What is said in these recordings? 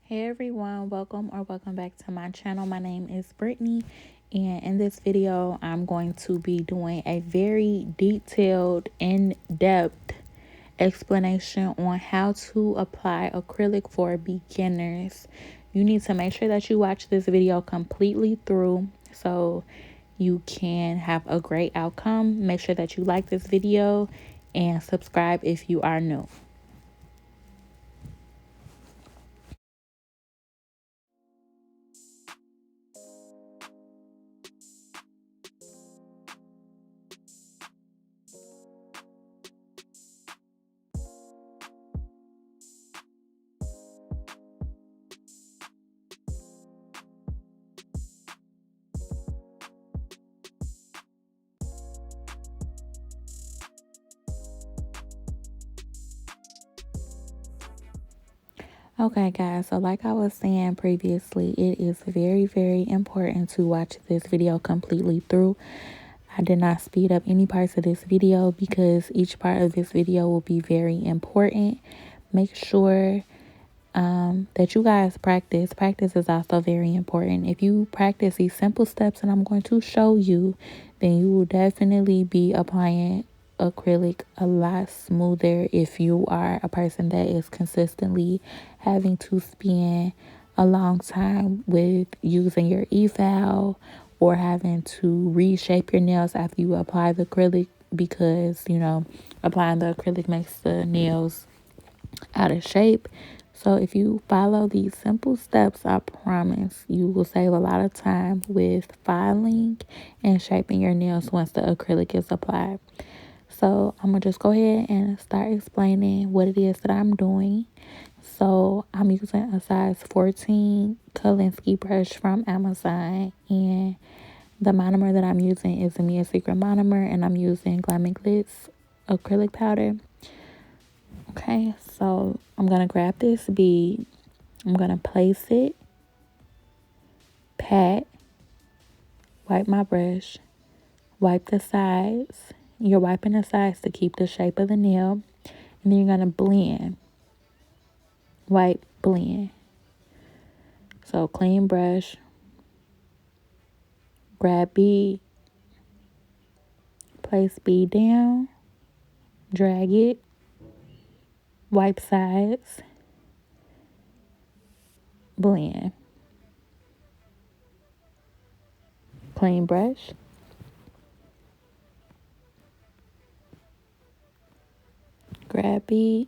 Hey everyone, welcome back to my channel. My name is Brittany, and in this video I'm going to be doing a very detailed, in-depth explanation on how to apply acrylic for beginners. You need to make sure that you watch this video completely through so you can have a great outcome. Make sure that you like this video and subscribe if you are new. Okay, guys, so like I was saying previously, it is very important to watch this video completely through. I did not speed up any parts of this video because each part of this video will be very important. Make sure that you guys practice. Practice is also very important. If you practice these simple steps that I'm going to show you, then you will definitely be applying acrylic a lot smoother if you are a person that is consistently having to spend a long time with using your e-file or having to reshape your nails after you apply the acrylic because, applying the acrylic makes the nails out of shape. So if you follow these simple steps, I promise you will save a lot of time with filing and shaping your nails once the acrylic is applied. So I'm going to just go ahead and start explaining what it is that I'm doing. So I'm using a size 14 Kolinsky brush from Amazon, and the monomer that I'm using is a Mia Secret monomer, and I'm using Glitz acrylic powder. Okay, so I'm going to grab this bead. I'm going to place it, pat, wipe my brush, wipe the sides. You're wiping the sides to keep the shape of the nail. And then you're going to blend. Wipe, blend. So clean brush, grab bead, place bead down, drag it, wipe sides, blend. Clean brush, grab bead,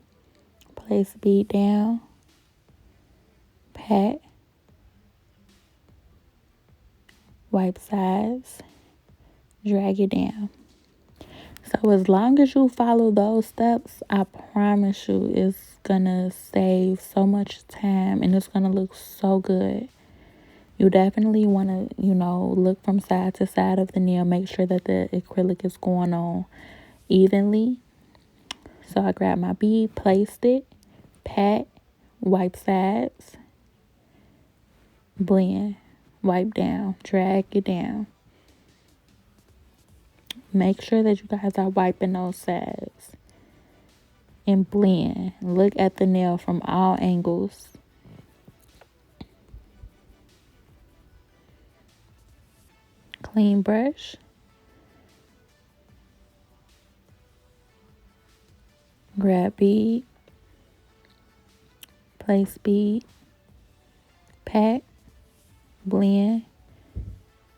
place bead down, pat, wipe sides, drag it down. So as long as you follow those steps, I promise you it's gonna save so much time and it's gonna look so good. You definitely want to, look from side to side of the nail. Make sure that the acrylic is going on evenly. So I grabbed my bead, placed it, pat, wipe sides, blend, wipe down, drag it down. Make sure that you guys are wiping those sides. And blend. Look at the nail from all angles. Clean brush. Grab bead. Place bead. Pat. Blend.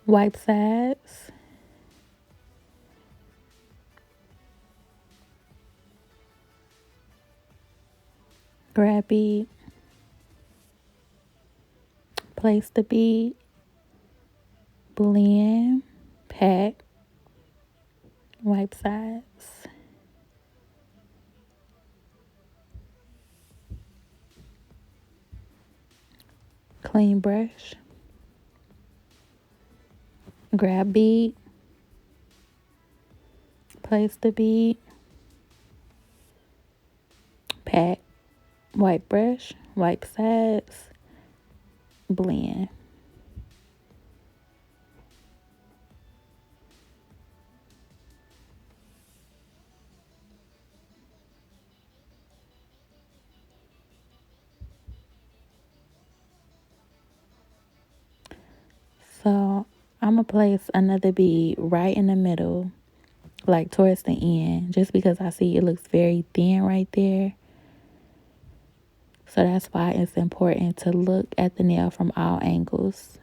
Wipe sides. Grab bead. Place the bead. Blend. Pat. Wipe sides. Clean brush. Grab bead. Place the bead. Pat. Wipe brush. Wipe sides. Blend. So I'm going to place another bead right in the middle, like towards the end, just because I see it looks very thin right there. So that's why it's important to look at the nail from all angles.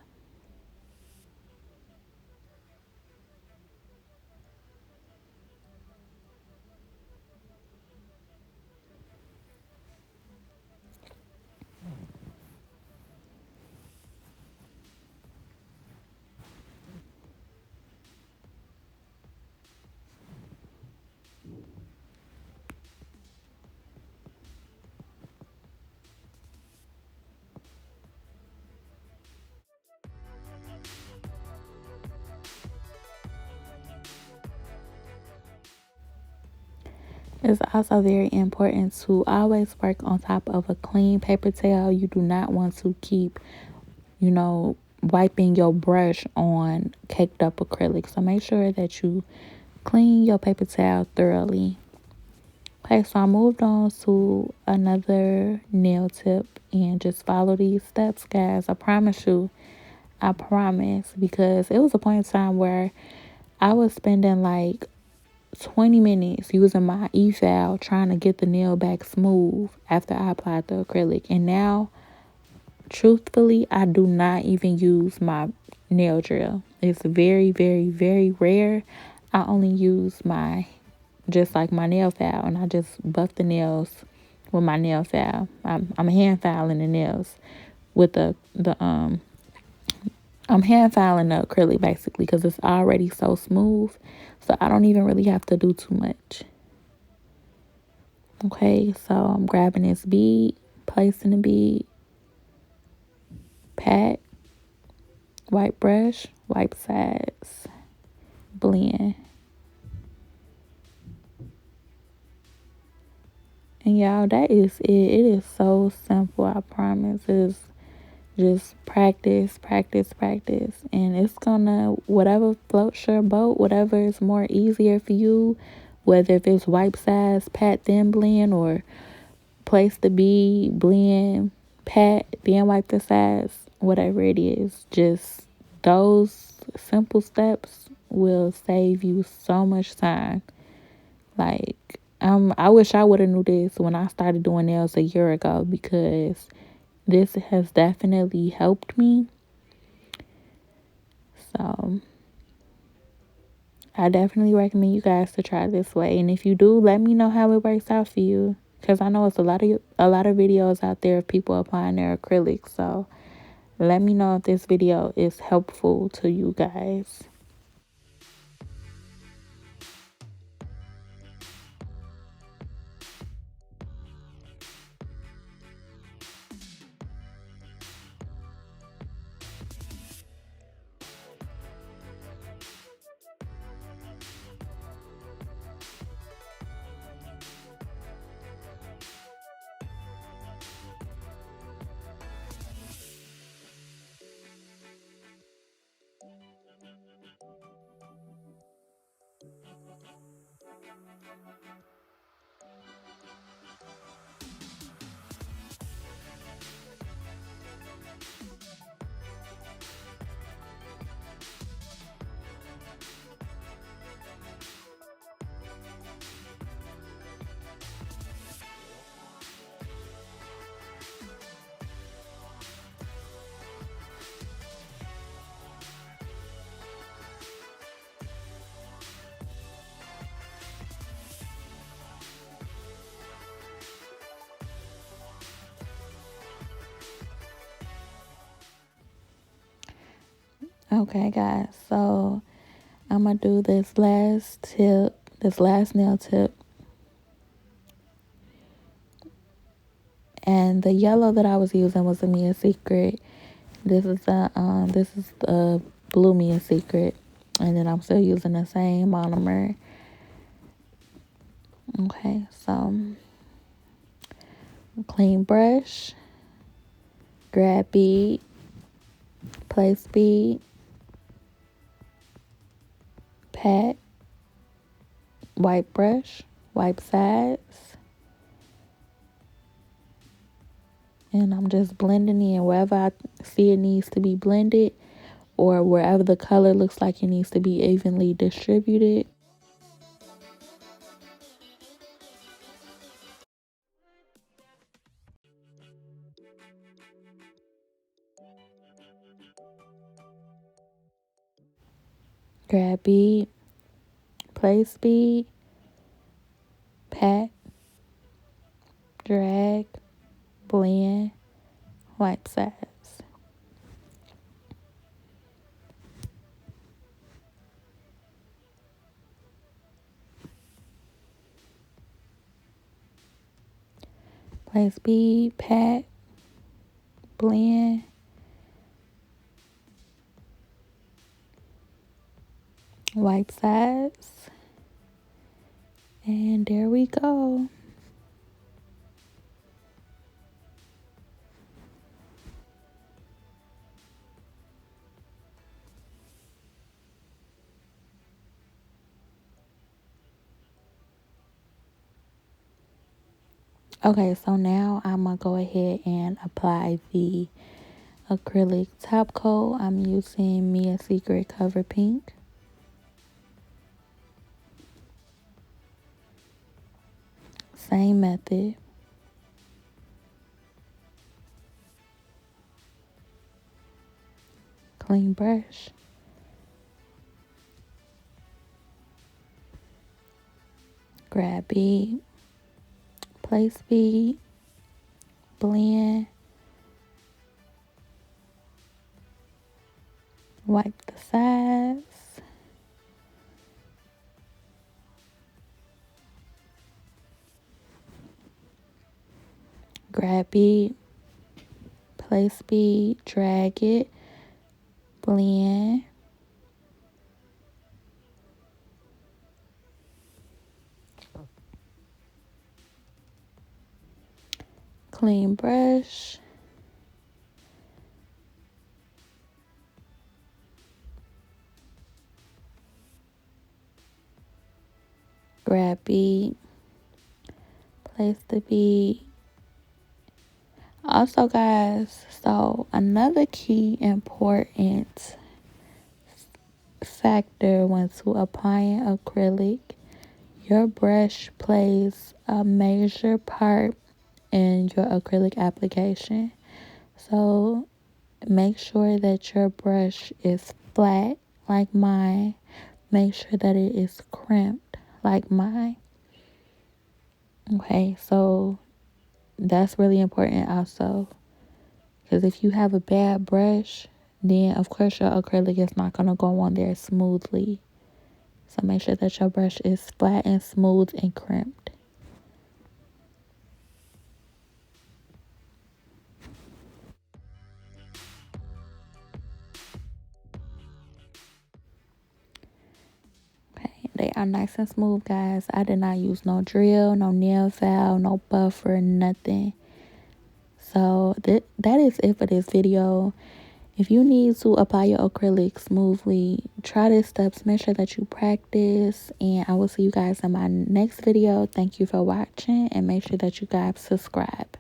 It's also very important to always work on top of a clean paper towel. You do not want to keep, wiping your brush on caked up acrylic. So make sure that you clean your paper towel thoroughly. Okay, so I moved on to another nail tip and just follow these steps, guys. I promise you, I promise, because it was a point in time where I was spending like 20 minutes using my e-file trying to get the nail back smooth after I applied the acrylic. And now, truthfully, I do not even use my nail drill. It's very, very, very rare. I only use just like my nail file, and I just buff the nails with my nail file. I'm hand filing the nails with I'm hand filing the acrylic basically because it's already so smooth. So I don't even really have to do too much. Okay, so I'm grabbing this bead, placing the bead, pat, white brush, wipe sides, blend. And y'all, that is it. It is so simple, I promise. It's just practice, practice, practice. And it's gonna, whatever floats your boat, whatever is more easier for you, whether if it's wipe sides, pat, then blend, or place the bead, blend, pat, then wipe the sides, whatever it is. Just those simple steps will save you so much time. Like, I wish I would have knew this when I started doing nails a year ago, because this has definitely helped me. So I definitely recommend you guys to try this way. And if you do, let me know how it works out for you, because I know it's a lot of videos out there of people applying their acrylics. So let me know if this video is helpful to you guys. Okay, guys, so I'm gonna do this last nail tip. And the yellow that I was using was a Mia Secret. This is the blue Mia Secret. And then I'm still using the same monomer. Okay, so clean brush, grab bead, place bead, pat, wipe brush, wipe sides. And I'm just blending in wherever I see it needs to be blended. or wherever the color looks like it needs to be evenly distributed. Grab bead, place bead, pat, drag, blend, wipe sides. Place bead, pat, blend, wipe sides, and there we go. Okay, so now I'm gonna go ahead and apply the acrylic top coat. I'm using Mia Secret Cover Pink. Same method. Clean brush. Grab bead, place bead, blend, wipe the sides, grab bead, place bead, drag it, blend, clean brush, grab bead, place the bead. Also, guys, so another key important factor when to applying acrylic, your brush plays a major part in your acrylic application. So make sure that your brush is flat like mine. Make sure that it is crimped like mine. Okay, so that's really important also. Because if you have a bad brush, then of course your acrylic is not going to go on there smoothly. So make sure that your brush is flat and smooth and crimped. Okay, they are nice and smooth, guys. I did not use no drill, no nail file, no buffer, nothing. So that is it for this video. If you need to apply your acrylic smoothly, try these steps. Make sure that you practice. And I will see you guys in my next video. Thank you for watching. And make sure that you guys subscribe.